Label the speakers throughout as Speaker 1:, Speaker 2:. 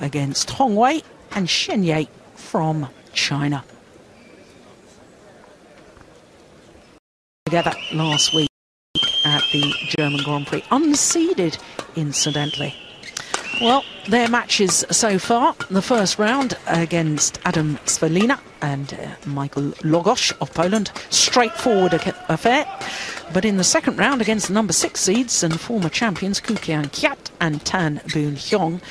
Speaker 1: against Hong Wei and Shen Ye from China. Together last week at the German Grand Prix, unseeded incidentally. Well, their matches so far, the first round against Adam Svelina and Michael Logosz of Poland, straightforward affair. But in the second round against the number 6 seeds and former champions Kukian Kiat and Tan Boon Hyung,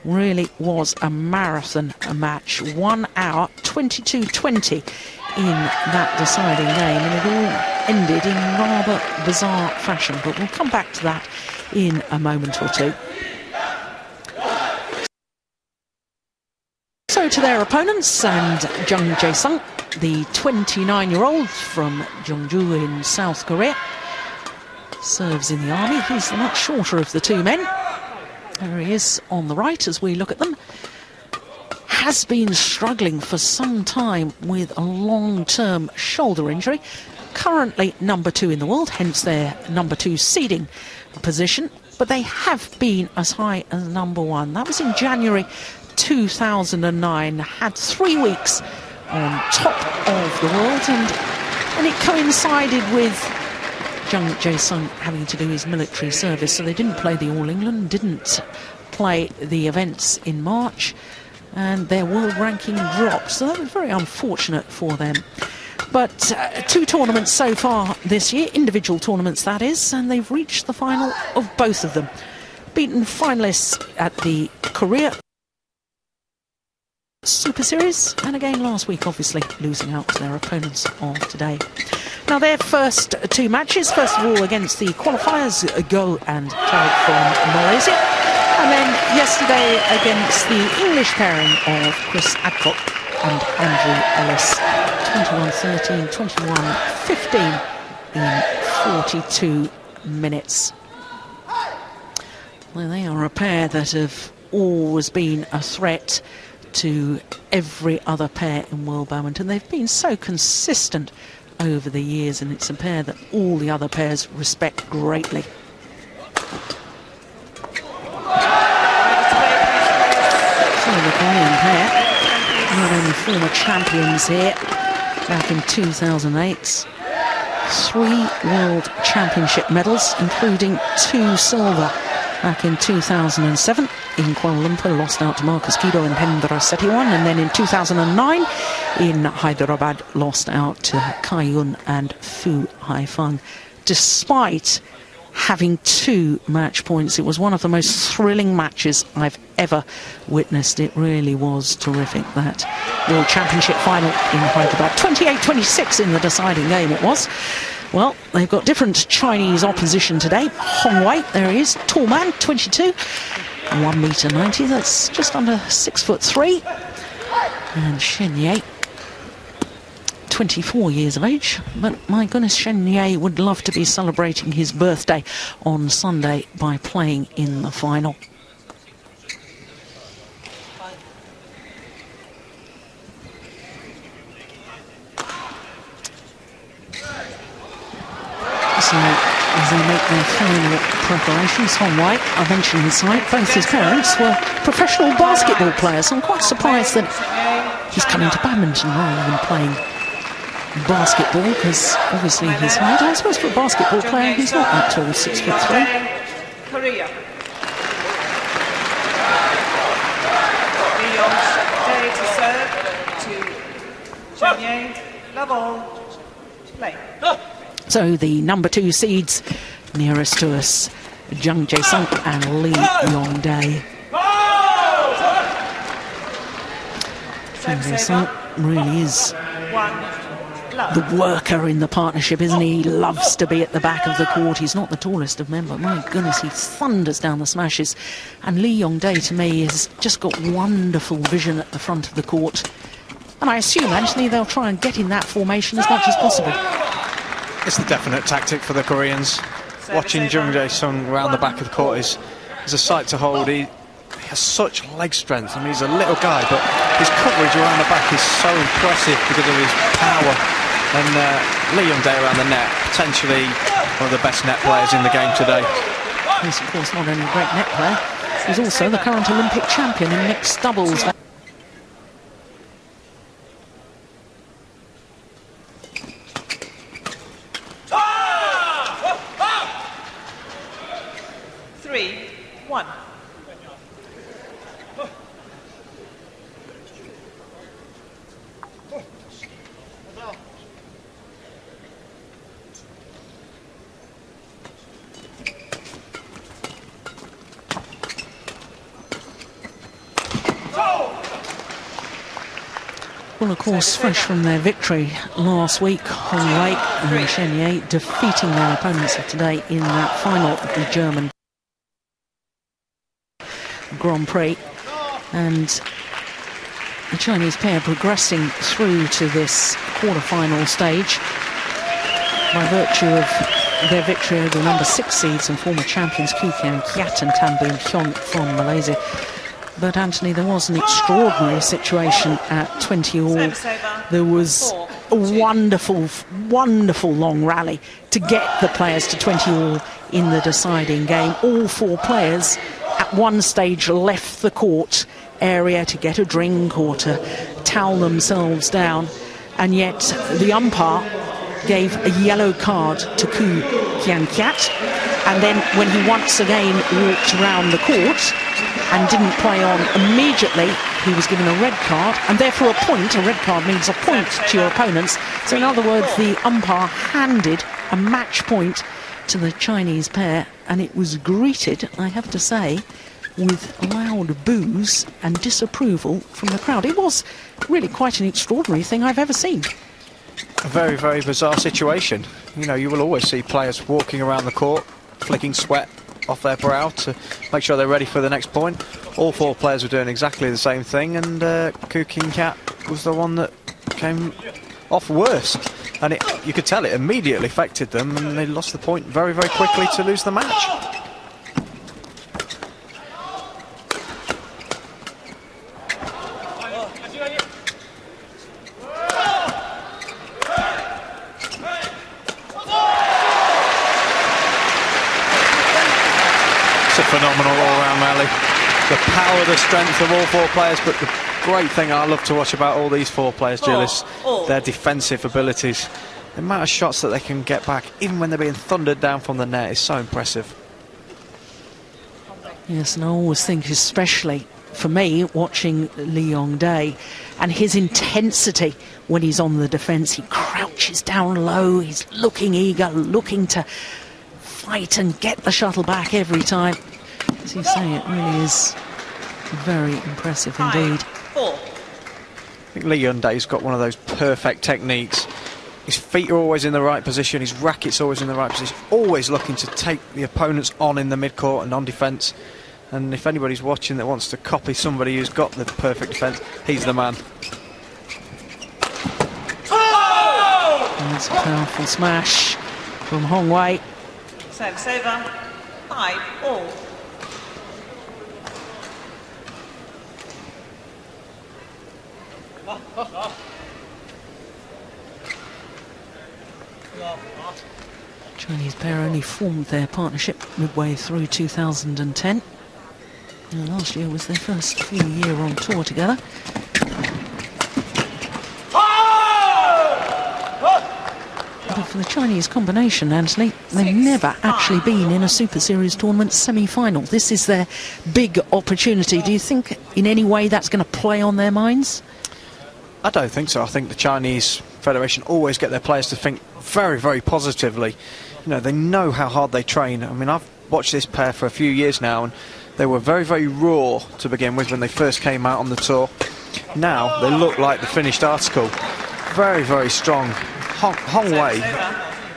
Speaker 1: really was a marathon match. 1 hour, 22:20 in that deciding game, and it all ended in rather bizarre fashion. But we'll come back to that in a moment or two. So to their opponents, and Jung Jae-sung, the 29-year-old from Jeongju in South Korea, serves in the army. He's the much shorter of the two men. There he is on the right as we look at them. Has been struggling for some time with a long-term shoulder injury. Currently number 2 in the world, hence their number 2 seeding position. But they have been as high as number 1. That was in January 2009. Had 3 weeks on top of the world, and it coincided with Jung Jae-sung having to do his military service, so they didn't play the All England, didn't play the events in March, and their world ranking dropped, so that was very unfortunate for them. But 2 tournaments so far this year, individual tournaments that is, and they've reached the final of both of them. Beaten finalists at the Korea Super Series, and again last week obviously losing out to their opponents of today. Now their first 2 matches, first of all against the qualifiers Go and Tariq from Malaysia, and then yesterday against the English pairing of Chris Adcock and Andrew Ellis, 21-13, 21-15 in 42 minutes. Well, they are a pair that have always been a threat to every other pair in world badminton. They've been so consistent over the years, and it's a pair that all the other pairs respect greatly. So the Korean pair, not only former champions here back in 2008, 3 world championship medals, including 2 silver back in 2007 in Kuala Lumpur, lost out to Marcus Kido and Hendra Setiawan, and then in 2009 in Hyderabad, lost out to Kai Yun and Fu Haifeng. Despite having 2 match points, it was one of the most thrilling matches I've ever witnessed. It really was terrific, that World Championship final in Hyderabad. 28-26 in the deciding game it was. Well, they've got different Chinese opposition today. Hong Wei, there he is, tall man, 22, 1.90 m, that's just under 6'3". And Shen Ye, 24 years of age, but my goodness, Shen Ye would love to be celebrating his birthday on Sunday by playing in the final. So, as they make their final preparations, Hong Wei, I mentioned his height, both his parents were professional basketball players. I'm quite surprised that he's coming to badminton rather than playing basketball, because obviously his height, I suppose for a basketball player, he's not that tall, 6'3".
Speaker 2: Korea. Yong Dae to serve to Jung Ye, level, play.
Speaker 1: So the number 2 seeds nearest to us, Jung Jae-sung and Lee Yong Dae. Jung Jae-sung really is the worker in the partnership, isn't he? He loves to be at the back of the court. He's not the tallest of men, but my goodness, he thunders down the smashes. And Lee Yong Dae, to me, has just got wonderful vision at the front of the court. And I assume, actually, they'll try and get in that formation as much as possible.
Speaker 3: It's the definite tactic for the Koreans. Watching Jung Jae-sung around the back of the court is a sight to hold. He has such leg strength. I mean, he's a little guy, but his coverage around the back is so impressive because of his power. And Lee Yong Dae around the net, potentially one of the best net players in the game today.
Speaker 1: He's, of course, not only a great net player, He's also the current Olympic champion in mixed doubles.
Speaker 2: 3-1.
Speaker 1: Well, of course, fresh from their victory last week, Hong Wei and SHEN defeating their opponents of today in that final of the German Grand Prix. And the Chinese pair progressing through to this quarter-final stage by virtue of their victory over the number 6 seeds and former champions Koo Kian Kiat and Tan Boon Hyung from Malaysia. But, Anthony, there was an extraordinary situation at 20-all. There was a wonderful, wonderful long rally to get the players to 20-all in the deciding game. All 4 players at one stage left the court area to get a drink or to towel themselves down. And yet the umpire gave a yellow card to Koo Kian Kiat. And then when he once again walked around the court and didn't play on immediately, he was given a red card, and therefore a point. A red card means a point to your opponents. So in other words, the umpire handed a match point to the Chinese pair, and it was greeted, I have to say, with loud boos and disapproval from the crowd. It was really quite an extraordinary thing I've ever seen.
Speaker 3: A very, very bizarre situation. You know, you will always see players walking around the court, flicking sweat off their brow to make sure they're ready for the next point. All 4 players were doing exactly the same thing, and Koo Kian Kiat was the one that came off worst. And you could tell it immediately affected them, and they lost the point very, very quickly to lose the match. Phenomenal all-round rally. The power, the strength of all 4 players, but the great thing I love to watch about all these 4 players, Jill, is their defensive abilities. The amount of shots that they can get back, even when they're being thundered down from the net, is so impressive.
Speaker 1: Yes, and I always think, especially for me, watching Lee Yong Dae and his intensity when he's on the defence. He crouches down low, he's looking eager, looking to fight and get the shuttle back every time. As you say, it really is very impressive indeed.
Speaker 2: 4.
Speaker 3: I think Lee Yong Dae's got one of those perfect techniques. His feet are always in the right position, his racket's always in the right position, always looking to take the opponents on in the mid-court and on defence. And if anybody's watching that wants to copy somebody who's got the perfect defence, he's the man.
Speaker 1: And that's a powerful smash from Hong Wei.
Speaker 2: Service over. 5-all.
Speaker 1: Chinese pair only formed their partnership midway through 2010. And last year was their first full year on tour together. But for the Chinese combination, Anthony, they've never actually been in a Super Series tournament semi-final. This is their big opportunity. Do you think in any way that's going to play on their minds?
Speaker 3: I don't think so. I think the Chinese Federation always get their players to think very, very positively. You know, they know how hard they train. I mean, I've watched this pair for a few years now, and they were very, very raw to begin with when they first came out on the tour. Now they look like the finished article. Very, very strong. Hong Wei,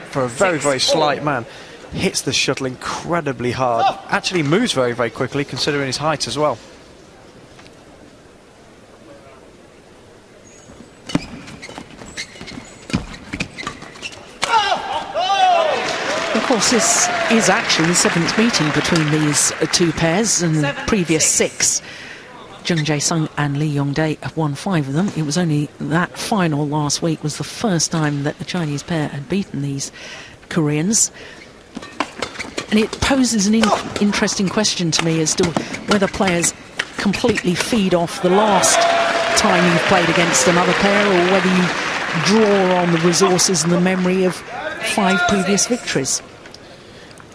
Speaker 3: for a very, very slight man, hits the shuttle incredibly hard. Actually moves very, very quickly, considering his height as well.
Speaker 1: Of course, this is actually the 7th meeting between these 2 pairs, and the previous 6. JUNG Yong Dae and Lee Yong Dae have won 5 of them. It was only that final last week was the first time that the Chinese pair had beaten these Koreans. And it poses an interesting question to me as to whether players completely feed off the last time you've played against another player, or whether you draw on the resources and the memory of 5 previous victories.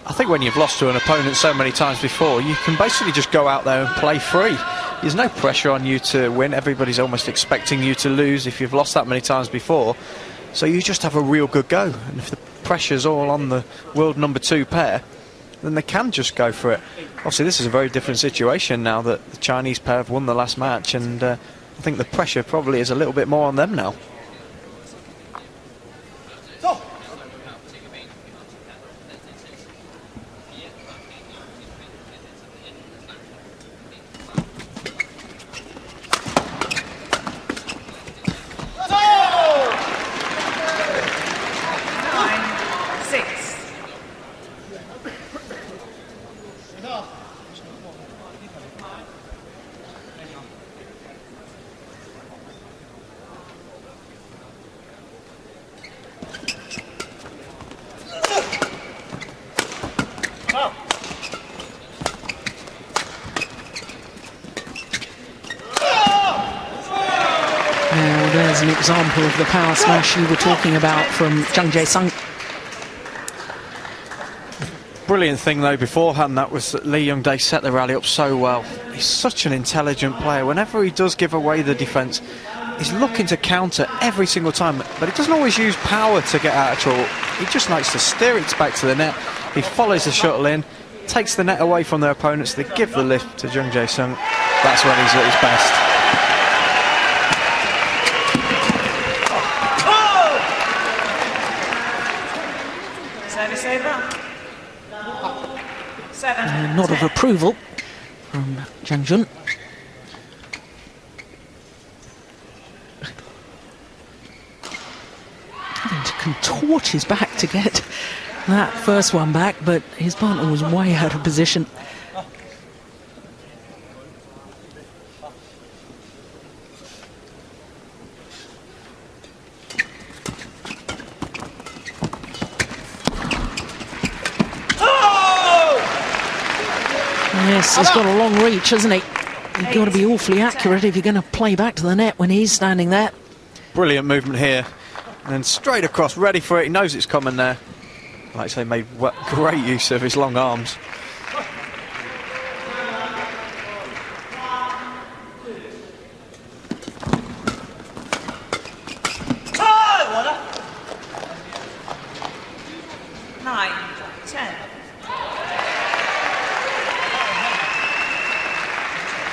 Speaker 3: I think when you've lost to an opponent so many times before, you can basically just go out there and play free. There's no pressure on you to win. Everybody's almost expecting you to lose if you've lost that many times before. So you just have a real good go. And if the pressure's all on the world #2 pair, then they can just go for it. Obviously, this is a very different situation now that the Chinese pair have won the last match, and I think the pressure probably is a little bit more on them now.
Speaker 1: There's an example of the power smash you were talking about from Jung Jae-sung.
Speaker 3: Brilliant thing though beforehand, that was that Lee Yong Dae set the rally up so well. He's such an intelligent player. Whenever he does give away the defence, he's looking to counter every single time, but he doesn't always use power to get out of trouble. He just likes to steer it back to the net. He follows the shuttle in, takes the net away from their opponents. They give the lift to Jung Jae-sung. That's when he's at his best.
Speaker 1: A nod of approval from Jang Jun. Having to contort his back to get that first one back, but his partner was way out of position. Yes, he's got a long reach, hasn't he? You've got to be awfully accurate if you're going to play back to the net when he's standing there.
Speaker 3: Brilliant movement here. And then straight across, ready for it. He knows it's coming there. Like I say, made great use of his long arms.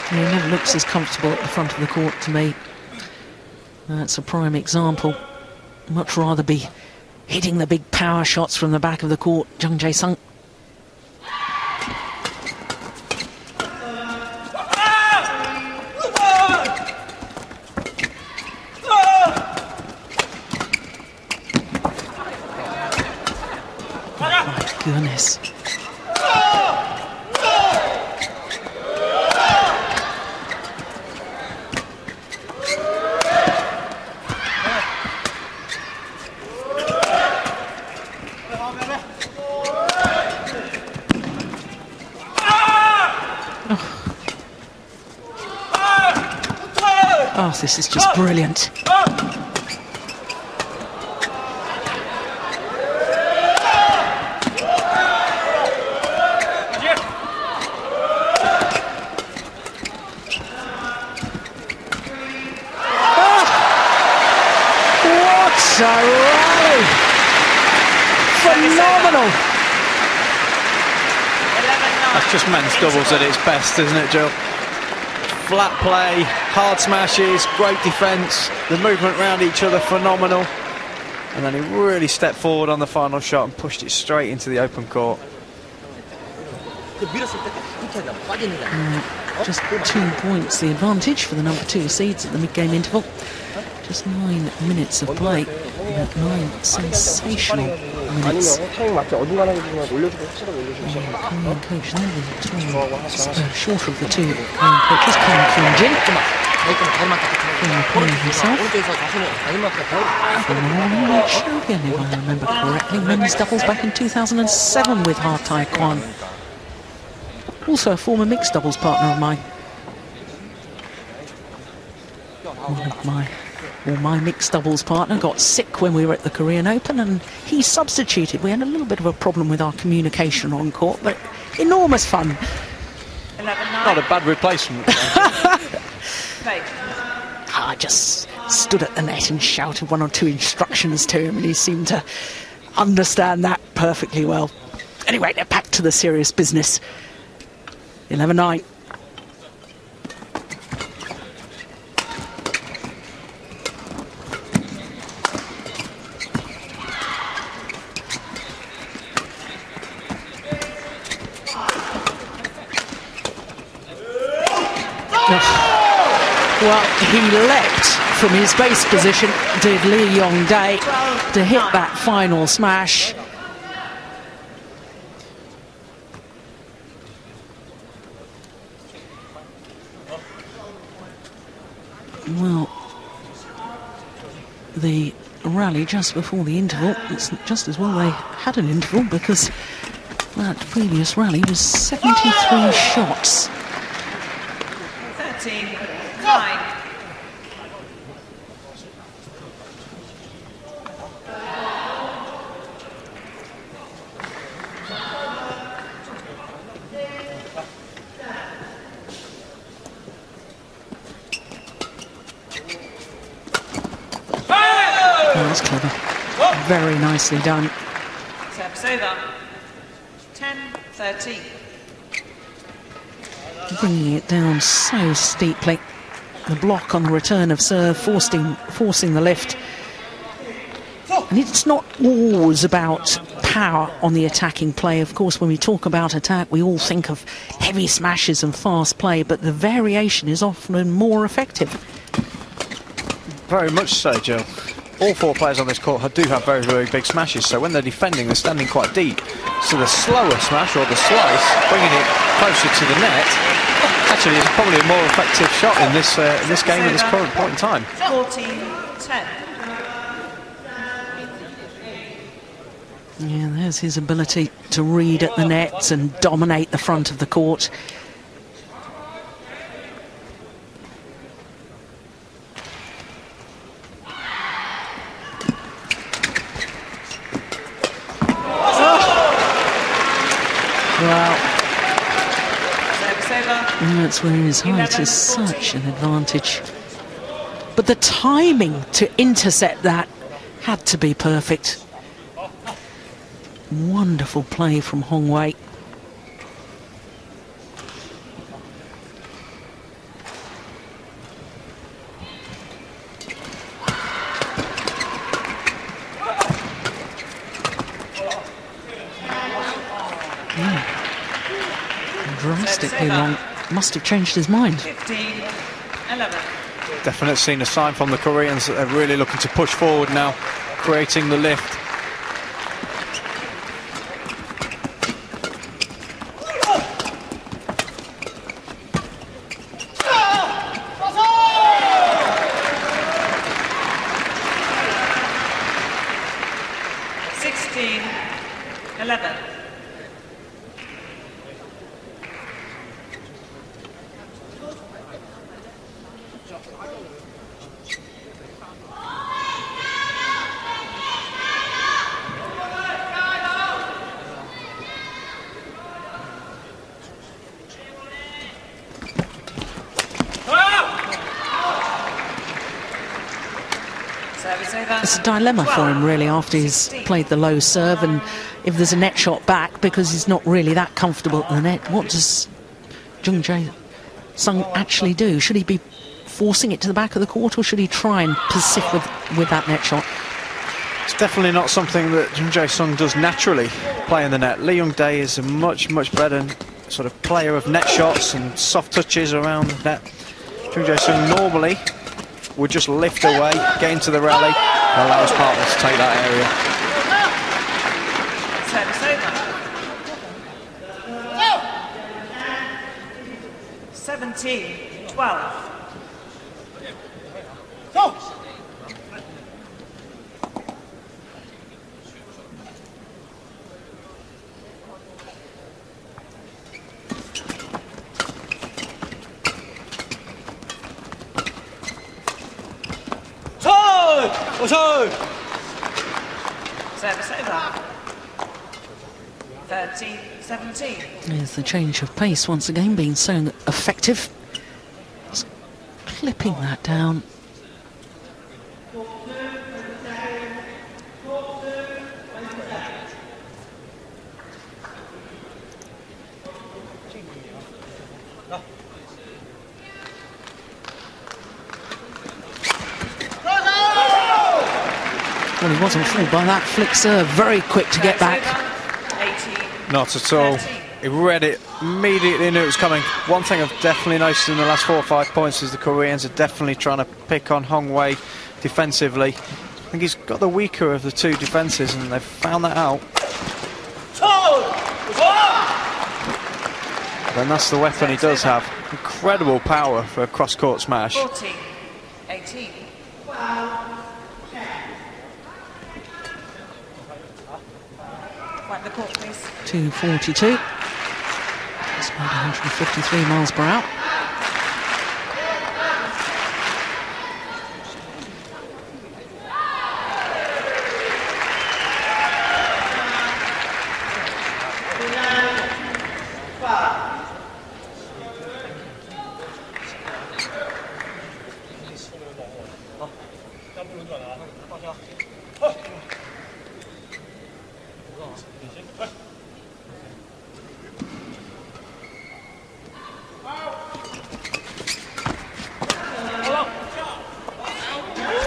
Speaker 1: He never looks as comfortable at the front of the court to me. That's a prime example. Much rather be hitting the big power shots from the back of the court, Jung Jae-sung. My goodness. Oh, this is just brilliant. What a rally! Phenomenal!
Speaker 3: That's just men's doubles at its best, isn't it, Jill? Flat play, hard smashes, great defence, the movement around each other phenomenal, and then he really stepped forward on the final shot and pushed it straight into the open court.
Speaker 1: Just 2 points the advantage for the #2 seeds at the mid-game interval. Just 9 minutes of play, 9 sensational minutes. Korean coach there, the shorter of the two Korean coaches, Kim Kyung-jin. former player himself. Former champion, if I remember correctly. Men's doubles back in 2007 with Ha Tai Kwan. Also a former mixed doubles partner of mine. My mixed doubles partner got sick when we were at the Korean Open and he substituted. We had a little bit of a problem with our communication on court, but enormous fun.
Speaker 2: 11-9.
Speaker 3: Not a bad replacement.
Speaker 1: I just stood at the net and shouted 1 or 2 instructions to him and he seemed to understand that perfectly well. Anyway, they're back to the serious business. 11-9. Well, he leapt from his base position, did JUNG Yong Dae, to hit that final smash. Well, the rally just before the interval, it's just as well they had an interval because that previous rally was 73 shots.
Speaker 2: 13-9.
Speaker 1: That's clever. Very nicely done.
Speaker 2: Service over. 10-13.
Speaker 1: Bringing it down so steeply. The block on the return of serve, forcing the lift. And it's not always about power on the attacking play. Of course, when we talk about attack, we all think of heavy smashes and fast play, but the variation is often more effective.
Speaker 3: Very much so, Jill. All 4 players on this court do have very, very big smashes, so when they're defending, they're standing quite deep. So the slower smash, or the slice, bringing it closer to the net, actually is probably a more effective shot in this game at this current point in time.
Speaker 2: 14-10.
Speaker 1: Yeah, there's his ability to read at the nets and dominate the front of the court. Well, and that's where his height is such an advantage. But the timing to intercept that had to be perfect. Wonderful play from Hong Wei. Drastically long. Must have changed his mind.
Speaker 2: 15-11.
Speaker 3: Definitely seen a sign from the Koreans that they're really looking to push forward now, creating the lift.
Speaker 1: It's a dilemma for him, really, after he's played the low serve, and if there's a net shot back, because he's not really that comfortable at the net, what does Jung Jae-sung actually do? Should he be forcing it to the back of the court, or should he try and persist with that net shot?
Speaker 3: It's definitely not something that Jung Jae-sung does naturally, play in the net. Yong Dae is a much better sort of player of net shots and soft touches around the net. Jung Jae-sung normally would just lift away, get into the rally, and allow his partner to take that area.
Speaker 2: Service over. 17-12. Service over. 13-17.
Speaker 1: There's the change of pace once again being so effective. Just clipping that down. Well, he wasn't fooled by that flick serve. Very quick to get back.
Speaker 2: 18.
Speaker 3: Not at all. He read it immediately, knew it was coming. One thing I've definitely noticed in the last 4 or 5 points is the Koreans are definitely trying to pick on Hong Wei defensively. I think he's got the weaker of the two defences, and they've found that out. And that's the weapon he does have. Incredible power for a cross-court smash.
Speaker 2: 14-18. Wipe the court, please.
Speaker 1: 2:42. It's about 153 miles per hour.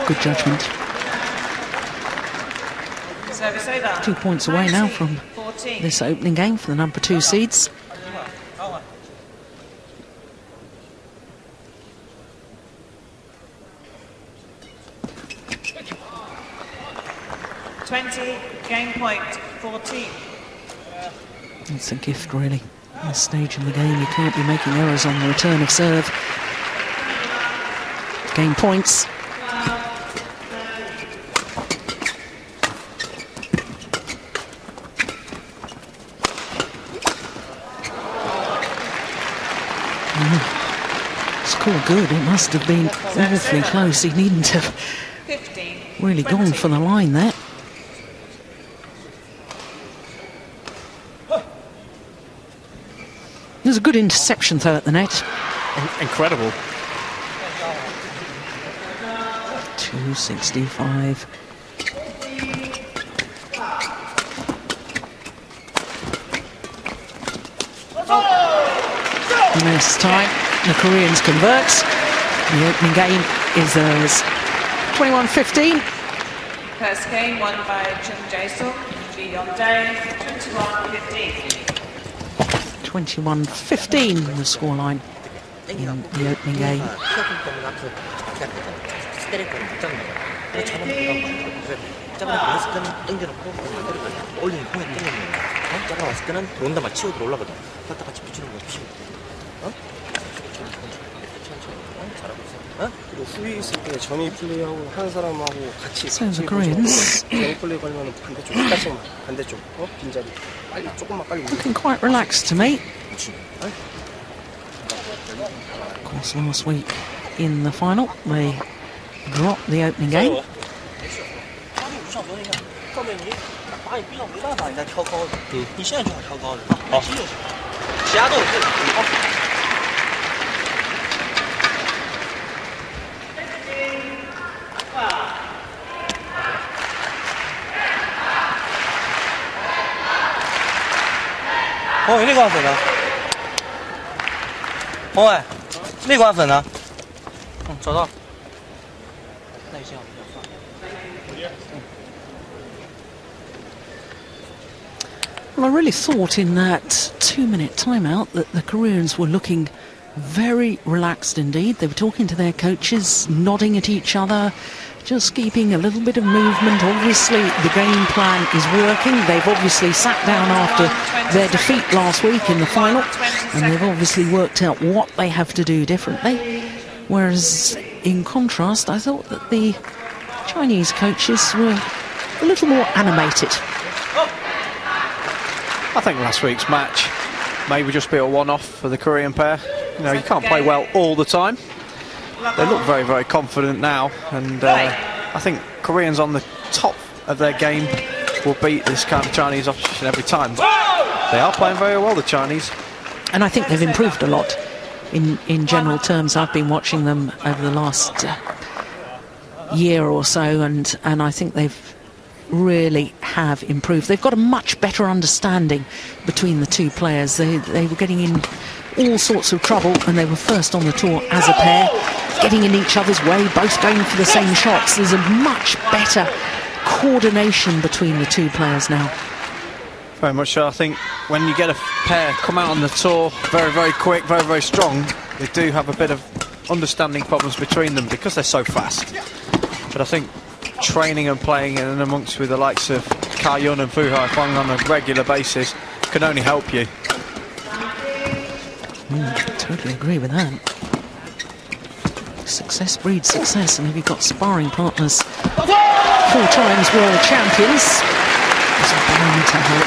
Speaker 1: Good judgment.
Speaker 2: Service over.
Speaker 1: 2 points away now from
Speaker 2: 14.
Speaker 1: this opening game for the number 2 seeds.
Speaker 2: Game point 14.
Speaker 1: It's a gift, really. At this stage in the game, you can't be making errors on the return of serve. Game points. Score good. It must have been awfully close. He needn't have really gone for the line there. There's a good interception though at the net.
Speaker 3: Incredible.
Speaker 1: 265. And this time the Koreans convert. The opening game is theirs. 21-15.
Speaker 2: First game won by JUNG Yong Dae, 21-15.
Speaker 1: 21-15 the scoreline in the opening game. So the Koreans looking quite relaxed to me. Of course, last week in the final they dropped the opening game. Well, I really thought in that 2-minute timeout that the Koreans were looking very relaxed indeed. They were talking to their coaches, nodding at each other, just keeping a little bit of movement. Obviously, the game plan is working. They've obviously sat down after their defeat last week in the final, and they've obviously worked out what they have to do differently. Whereas, in contrast, I thought that the Chinese coaches were a little more animated.
Speaker 3: I think last week's match maybe just be a one-off for the Korean pair. You know, you can't play well all the time. They look very, very confident now, and I think Koreans on the top of their game will beat this kind of Chinese opposition every time. But they are playing very well, the Chinese.
Speaker 1: And I think they've improved a lot in general terms. I've been watching them over the last year or so, and I think they've really have improved. They've got a much better understanding between the two players. They were getting in all sorts of trouble, and they were first on the tour as a pair, getting in each other's way, both going for the same shots. There's a much better coordination between the two players now.
Speaker 3: Very much so. I think when you get a pair come out on the tour very, very quick, very, very strong, they do have a bit of understanding problems between them because they're so fast. But I think training and playing in and amongst with the likes of Ka Yun and Fu Haifeng on a regular basis can only help you.
Speaker 1: Totally agree with that. Success breeds success, and if you've got sparring partners, 4 times world champions, it's bound to help.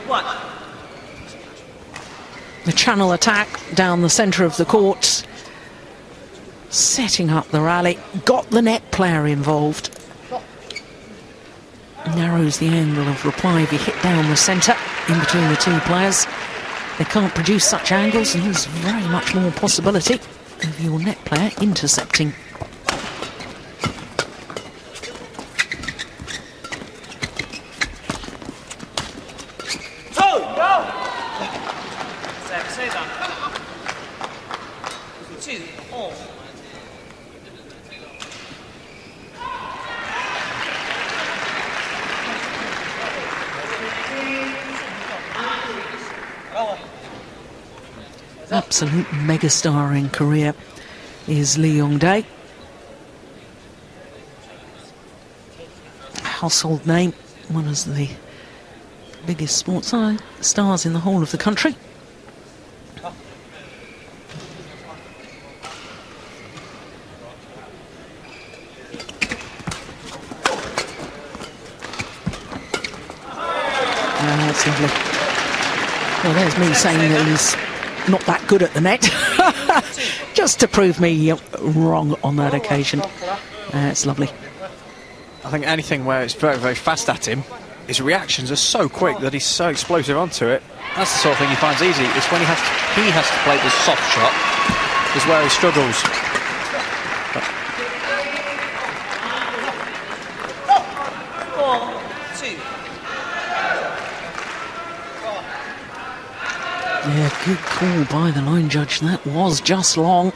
Speaker 2: 2-1.
Speaker 1: The channel attack down the centre of the court, setting up the rally, got the net player involved. Narrows the angle of reply if you hit down the centre in between the two players. They can't produce such angles, and there's very much more possibility of your net player intercepting. Absolute megastar in Korea is JUNG Yong Dae. Household name, one of the biggest sports stars in the whole of the country. That's lovely. Well, there's me saying that he's not that good at the net, just to prove me wrong on that occasion. It's lovely.
Speaker 3: I think anything where it's very, very fast at him, his reactions are so quick that he's so explosive onto it. That's the sort of thing he finds easy. It's when he has to play the soft shot is where he struggles.
Speaker 1: Yeah, good call by the line judge. That was just long.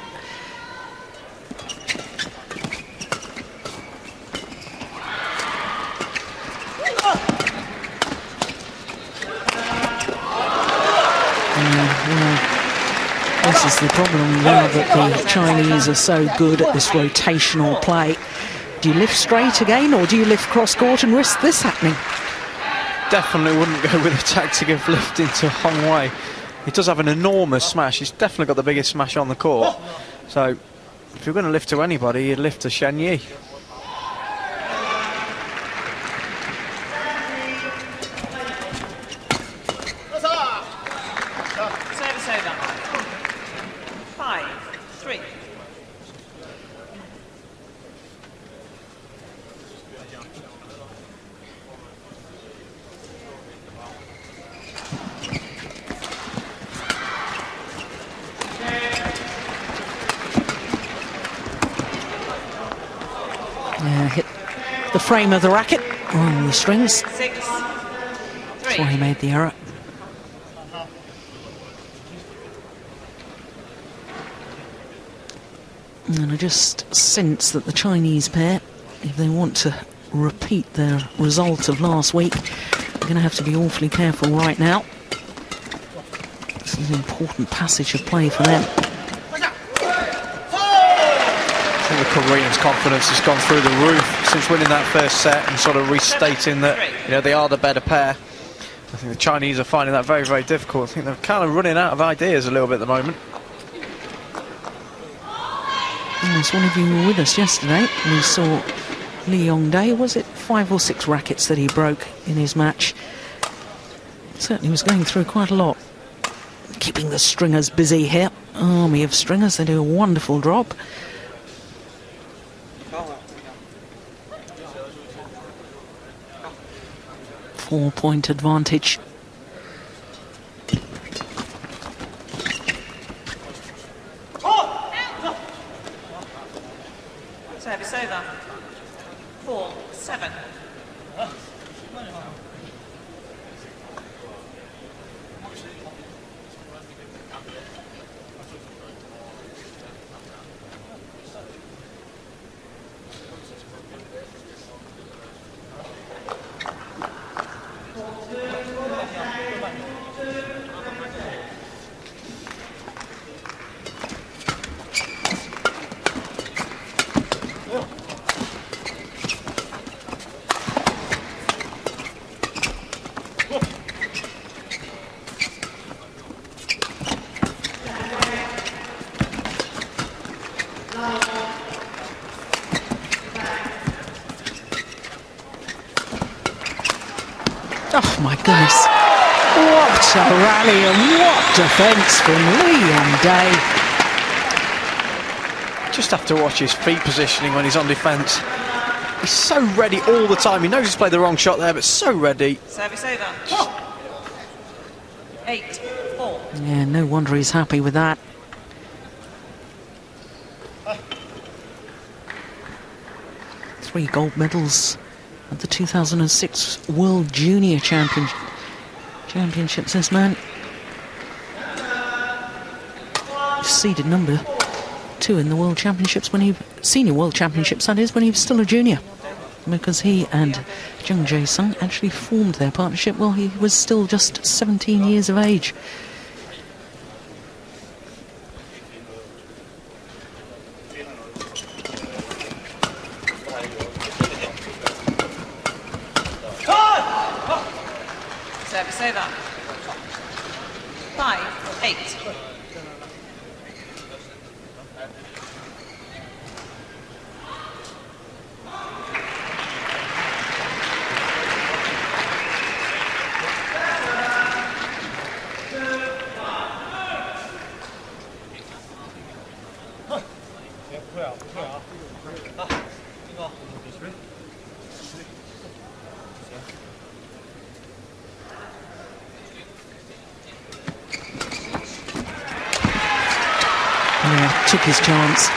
Speaker 1: This is the problem now that the Chinese are so good at this rotational play. Do you lift straight again, or do you lift cross-court and risk this happening?
Speaker 3: Definitely wouldn't go with the tactic of lifting to Hong Wei. He does have an enormous smash. He's definitely got the biggest smash on the court. So, if you're going to lift to anybody, you'd lift to Shen Yi.
Speaker 2: Service over. 5-3.
Speaker 1: Hit the frame of the racket on the strings.
Speaker 2: 6-3.
Speaker 1: That's why he made the error. And I just sense that the Chinese pair, if they want to repeat their result of last week, they're going to have to be awfully careful right now. This is an important passage of play for them.
Speaker 3: I think the Koreans' confidence has gone through the roof since winning that first set and sort of restating that, you know, they are the better pair. I think the Chinese are finding that very, very difficult. I think they're kind of running out of ideas a little bit at the moment.
Speaker 1: As one of you were with us yesterday, we saw JUNG Yong Dae, was it 5 or 6 rackets that he broke in his match? Certainly was going through quite a lot. Keeping the stringers busy here. Army of stringers, they do a wonderful job. 4-point advantage.
Speaker 2: Service over. 4-7.
Speaker 1: Oh my goodness, what a rally and what defence from Lee Yong Dae.
Speaker 3: Just have to watch his feet positioning when he's on defence. He's so ready all the time. He knows he's played the wrong shot there, but so ready.
Speaker 2: Service over. 8-4.
Speaker 1: Yeah, no wonder he's happy with that. Three gold medals at the 2006 World Junior Championships, this man. Seeded number 2 in the World Championships Senior World Championships, that is, when he was still a junior. Because he and JUNG Dae actually formed their partnership while he was still just 17 years of age.
Speaker 2: Service over. 5-8.
Speaker 1: Yeah, took his chance.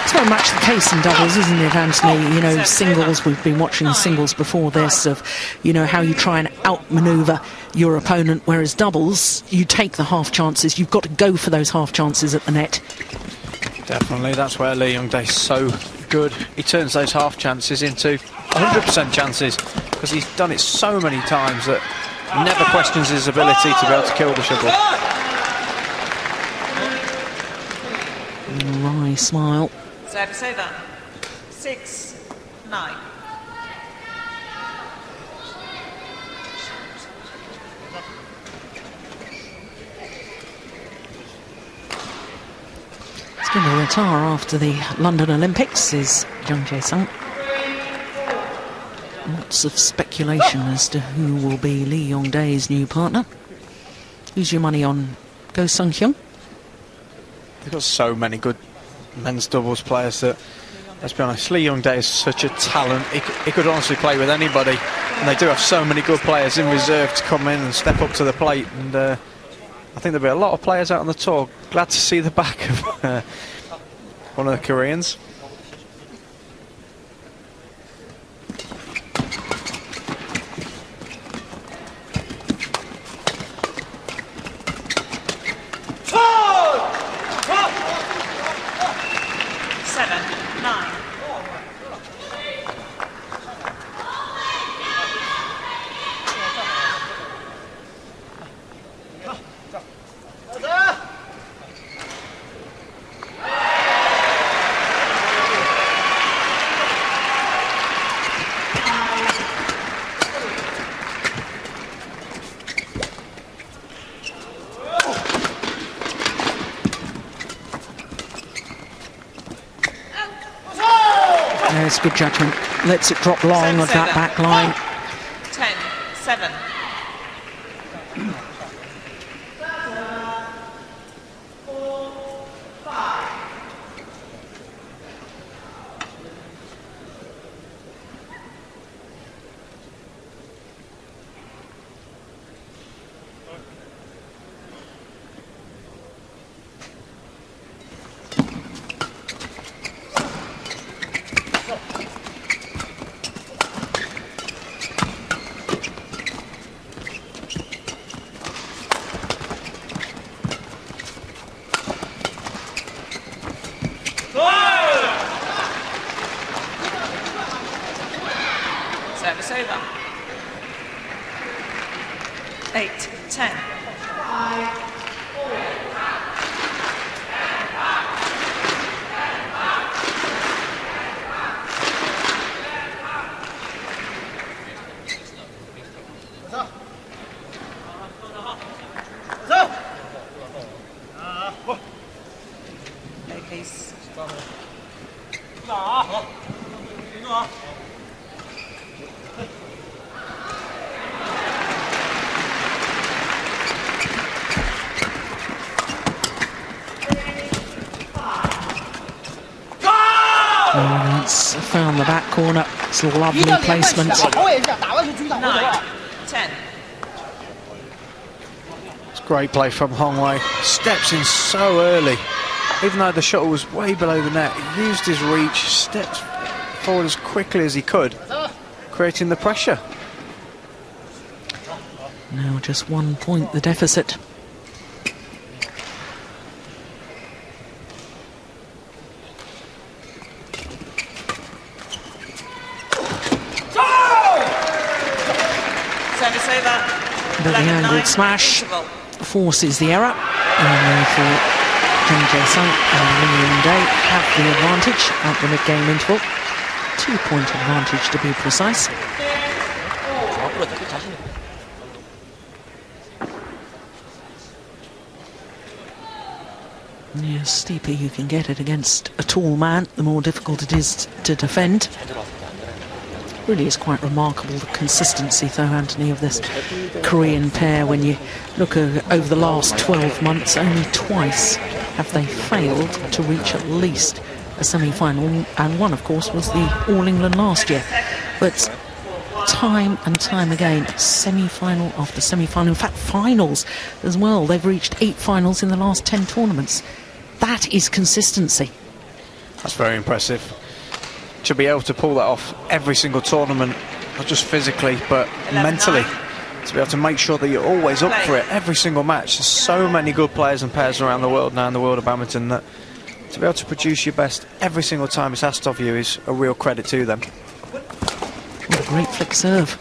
Speaker 1: It's very much the case in doubles, isn't it, Anthony? You know, singles, we've been watching singles before this, of, you know, how you try and outmaneuver your opponent, whereas doubles, you take the half chances. You've got to go for those half chances at the net.
Speaker 3: Definitely, that's where Lee Yong Dae is so good. He turns those half chances into 100% chances, because he's done it so many times that he never questions his ability to be able to kill the shuttle.
Speaker 1: Wry smile.
Speaker 2: Service over. 6-9.
Speaker 1: He's going to retire after the London Olympics, is JUNG Dae. Lots of speculation as to who will be Lee Yong Dae's new partner. Who's your money on? Go Sung-hyun?
Speaker 3: They've got so many good men's doubles players that, let's be honest, Lee Yong Dae is such a talent. He could honestly play with anybody, and they do have so many good players in reserve to come in and step up to the plate. And I think there'll be a lot of players out on the tour glad to see the back of one of the Koreans.
Speaker 1: There's good judgment. Lets it drop long of that back line.
Speaker 2: 10-7. over. 8-10. Play, please.
Speaker 1: It's found the back corner. It's a lovely placement.
Speaker 2: 9-10.
Speaker 3: It's great play from Hong Wei. Steps in so early. Even though the shuttle was way below the net, he used his reach, stepped forward as quickly as he could, creating the pressure.
Speaker 1: Now just 1 point the deficit.
Speaker 2: Service over.
Speaker 1: But the angled smash forces the error, and therefore JUNG Jae-sung and YONG Dae have the advantage at the mid-game interval. 2-point advantage to be precise. The steeper you can get it against a tall man, the more difficult it is to defend. Really is quite remarkable, the consistency, though, Anthony, of this Korean pair. When you look over the last 12 months, only twice have they failed to reach at least a semi-final, and one, of course, was the All England last year. But time and time again, semi-final after semi-final, in fact finals as well. They've reached 8 finals in the last 10 tournaments. That is consistency.
Speaker 3: That's very impressive. To be able to pull that off every single tournament, not just physically but mentally, to be able to make sure that you're always up for it every single match. There's so many good players and pairs around the world now in the world of badminton that to be able to produce your best every single time it's asked of you is a real credit to them.
Speaker 1: What a great flick serve.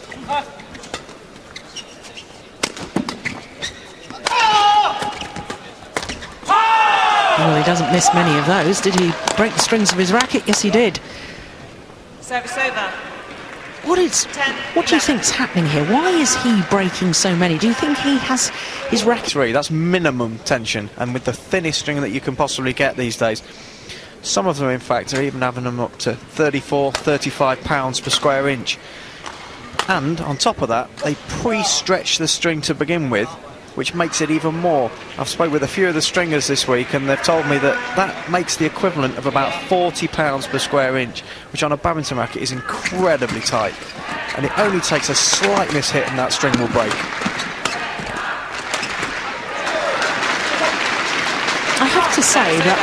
Speaker 1: Well, he doesn't miss many of those. Did he break the strings of his racket? Yes, he did.
Speaker 2: Service over.
Speaker 1: What do you think's happening here? Why is he breaking so many? Do you think he has his racket?
Speaker 3: That's minimum tension, and with the thinnest string that you can possibly get these days. Some of them, in fact, are even having them up to 34, 35 pounds per square inch. And on top of that, they pre-stretch the string to begin with, which makes it even more. I've spoken with a few of the stringers this week, and they've told me that that makes the equivalent of about 40 pounds per square inch, which on a badminton racket is incredibly tight. And it only takes a slight mishit and that string will break.
Speaker 1: I have to say that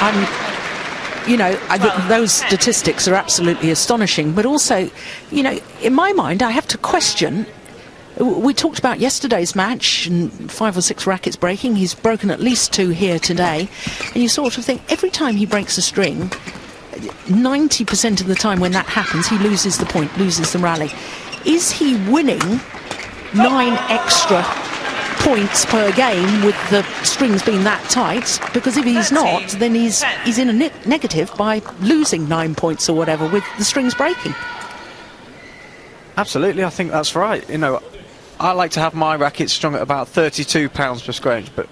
Speaker 1: those statistics are absolutely astonishing, but also, in my mind, I have to question. We talked about yesterday's match and 5 or 6 rackets breaking. He's broken at least 2 here today. And you sort of think every time he breaks a string, 90% of the time when that happens, he loses the point, loses the rally. Is he winning 9 extra points per game with the strings being that tight? Because if he's not, then he's in a negative by losing 9 points or whatever with the strings breaking.
Speaker 3: Absolutely, I think that's right. I like to have my racket strung at about 32 pounds per square inch, but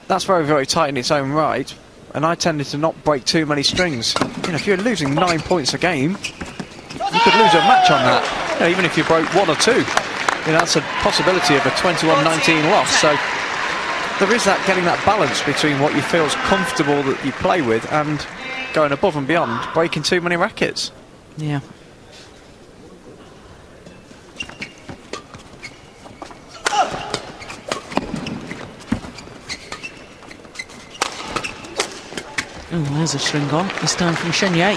Speaker 3: that's very, very tight in its own right, and I tended to not break too many strings. If you're losing 9 points a game, you could lose a match on that, even if you broke 1 or 2. That's a possibility of a 21-19 loss, so there is that getting that balance between what you feel is comfortable that you play with and going above and beyond, breaking too many rackets.
Speaker 1: Yeah. Oh, there's a string gone, this time from SHEN.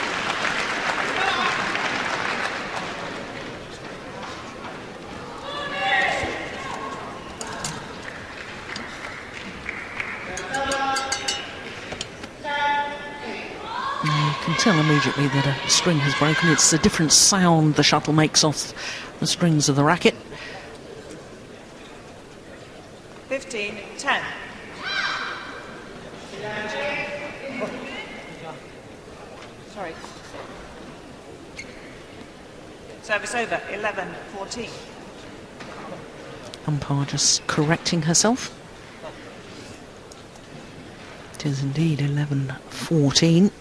Speaker 1: You can tell immediately that a string has broken. It's a different sound the shuttle makes off the strings of the racket.
Speaker 2: 15-10. Sorry. Service over, 11-14.
Speaker 1: Umpire just correcting herself. It is indeed 11-14.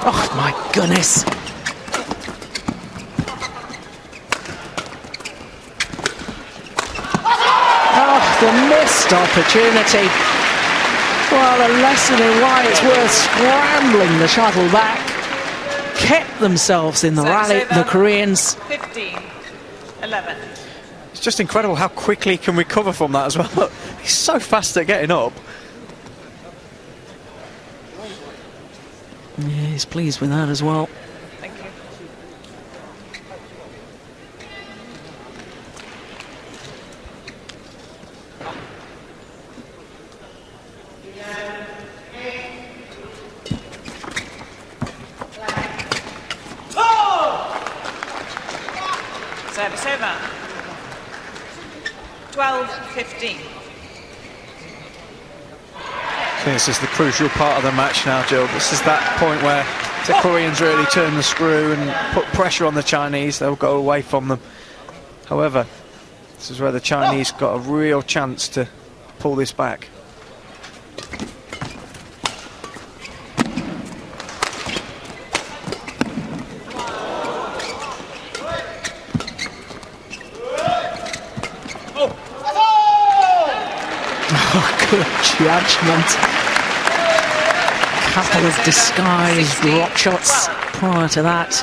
Speaker 1: Oh my goodness. Oh, the missed opportunity. Well, a lesson in why it's worth scrambling the shuttle back. Kept themselves in the rally, the Koreans.
Speaker 2: 15-11.
Speaker 3: It's just incredible how quickly he can recover from that as well. Look, he's so fast at getting up.
Speaker 1: Yeah, he's pleased with that as well.
Speaker 2: Thank you. Service over. 12-15.
Speaker 3: I think this is the crucial part of the match now, Jill. This is that point where the Koreans really turn the screw and put pressure on the Chinese. They'll go away from them. However, this is where the Chinese got a real chance to pull this back.
Speaker 1: Good judgment. Couple of disguised rock shots prior to that.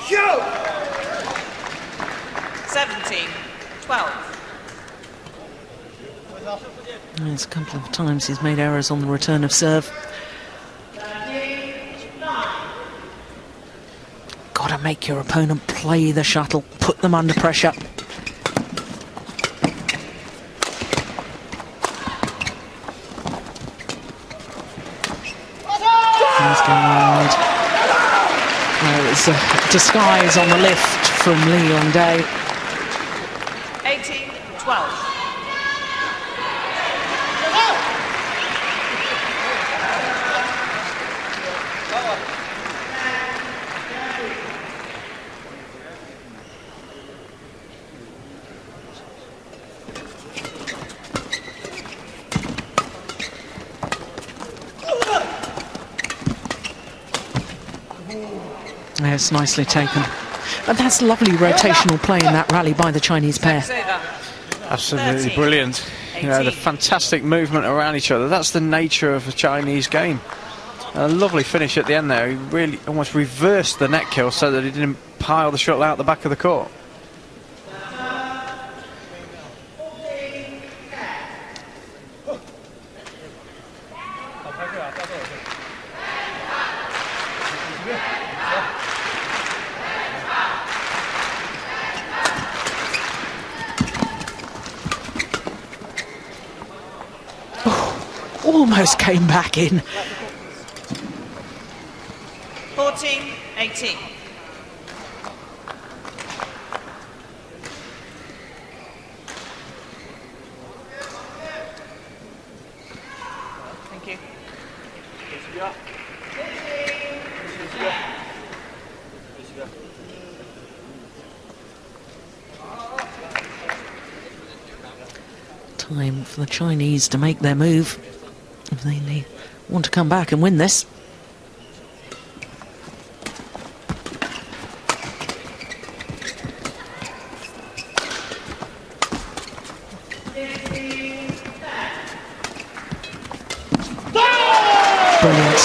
Speaker 2: Go! 17-12.
Speaker 1: There's a couple of times he's made errors on the return of serve. Got to make your opponent play the shuttle, put them under pressure. He's going wide. It's a disguise on the lift from JUNG Yong Dae.
Speaker 2: 18-12.
Speaker 1: Yeah, it's nicely taken. And that's lovely rotational play in that rally by the Chinese pair.
Speaker 3: Absolutely brilliant. You know, the fantastic movement around each other. That's the nature of a Chinese game. A lovely finish at the end there. He really almost reversed the net kill so that he didn't pile the shuttle out the back of the court.
Speaker 1: Almost came back in.
Speaker 2: 14-18. Thank you.
Speaker 1: Time for the Chinese to make their move if they want to come back and win this. Brilliant.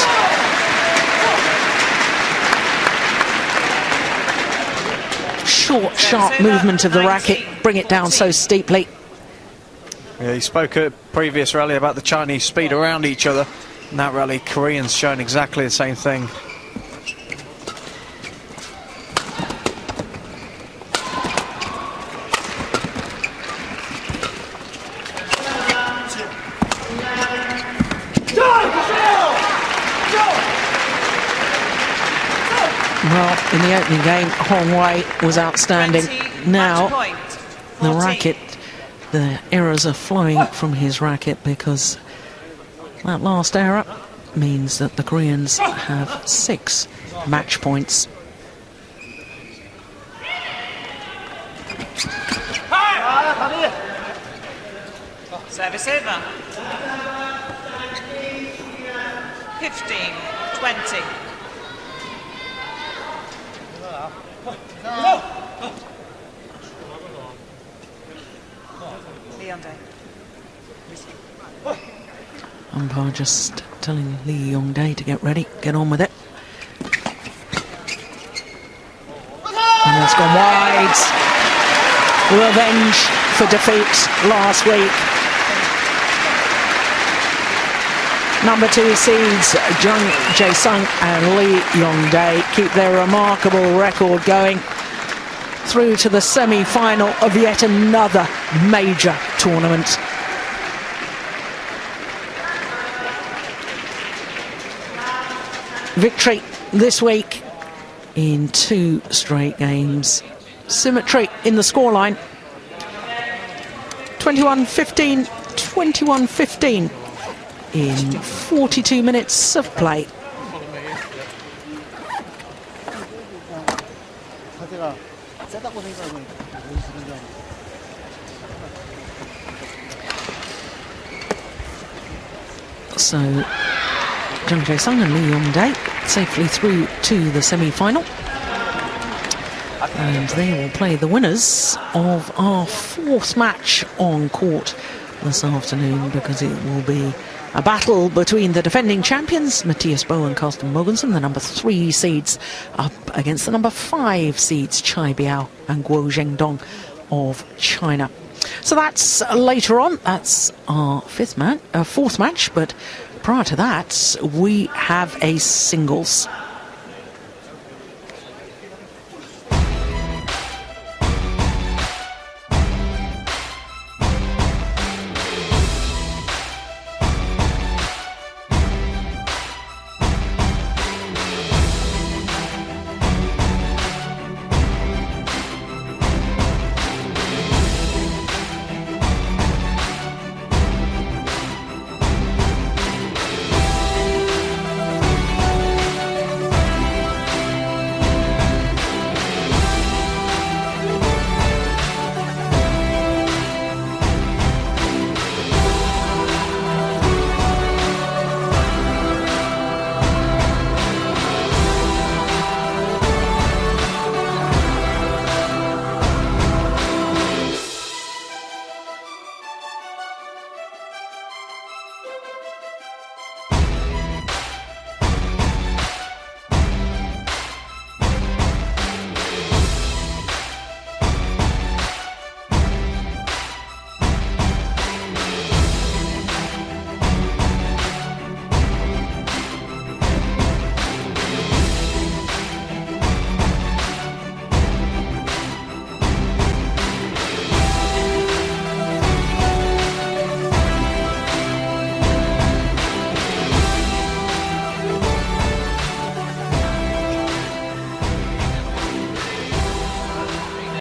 Speaker 1: Short sharp movement of the racket, bring it down so steeply.
Speaker 3: Yeah, he spoke at previous rally about the Chinese speed around each other. In that rally, Koreans showing exactly the same thing.
Speaker 1: Well, in the opening game, Hong Wei was outstanding. Now, the racket, the errors are flowing from his racket because that last error means that the Koreans have 6 match points.
Speaker 2: Service over. 15-20. Yong Dae.
Speaker 1: Umpire just telling Yong Dae to get ready, get on with it. And that's gone wide. Revenge for defeat last week. Number 2 seeds JUNG Jae-sung and Yong Dae keep their remarkable record going through to the semi-final of yet another major tournament. Victory this week in 2 straight games. Symmetry in the scoreline. 21-15, 21-15 in 42 minutes of play. So, JUNG Jae-sung and Yong Dae safely through to the semi-final. And they will play the winners of our 4th match on court this afternoon, because it will be a battle between the defending champions, Matthias Boe and Carsten Mogensen, the number 3 seeds, up against the number 5 seeds, Chai Biao and Guo Zhengdong of China. So that's later on. That's our 4th match, but prior to that, we have a singles.